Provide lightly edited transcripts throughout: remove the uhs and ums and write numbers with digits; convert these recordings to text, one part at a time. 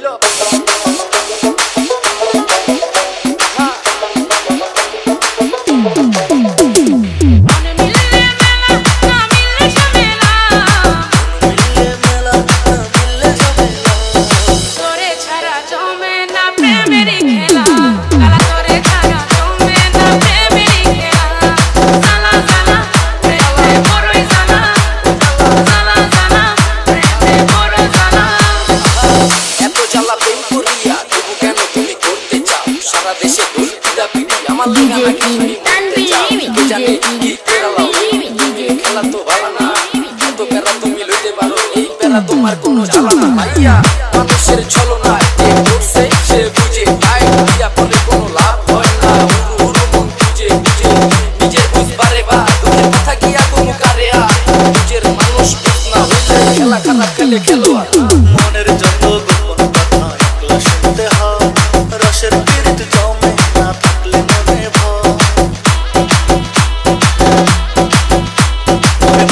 হইল তোমার কোনো জ্বালা না ভাইয়া মানুষের ছলনায় কে করছে সে বুঝে তাই ভাইয়া বলে কোনো লাভ হয় না হুরু মন বুঝে বুঝে নিজের বুঝবারে বা দুঃখের কথা গিয়া কোনো কারে নিজের মানুষ বুঝ না হইলে খেলা খারাপ খেলে খেলোয়াড় মনের যত গোপন কথা একলা শুনতে হয় রসের পীড়িত জমে না থাকলে মনে ভয়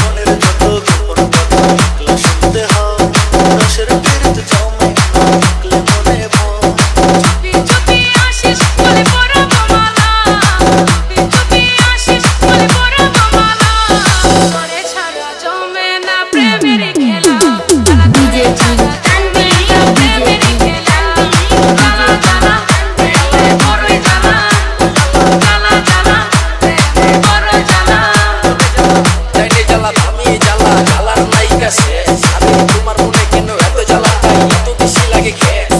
মনের যত গোপন কথা একলা শুনতে হয় রসের পীড়িত জমে না থাকলে মনে ভয় চুপি চুপি আসিস বলে পরাবো মালা চুপি চুপি আসিস বলে পরাবো মালা তোরে ছাড়া জমে না প্রেমের খেলা তোরে ছাড়া জমে না প্রেমের খেলা জ্বালা জ্বালা প্রেমে বড়ই জ্বালা জ্বালা জ্বালা প্রেমে বড় জ্বালা চাইলে জ্বালা থামিয়ে জ্বালা জ্বালার নায়িকা শেষ আমি তোমার মনে কেন এত জ্বালা তাই এত বেশি লাগে খেস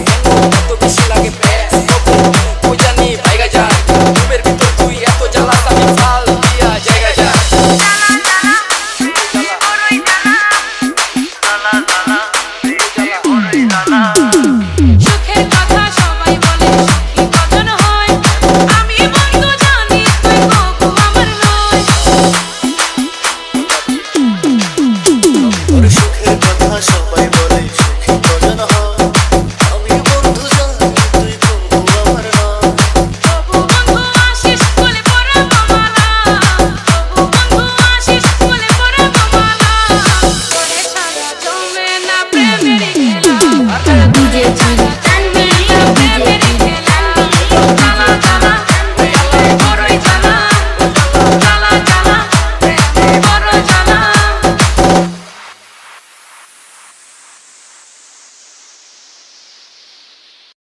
এত বেশি লাগে প্রেস ওই জানি ভাইগা যায় ঘুমের ভিতর তুই এত জ্বালা আমি ফাল দিয়া জায়গা যা সুখের কথা সবাই বলে সুখী কজন হয় আমি বন্ধু জানি তুই কবু আমার নয় ওর সুখের কথা সব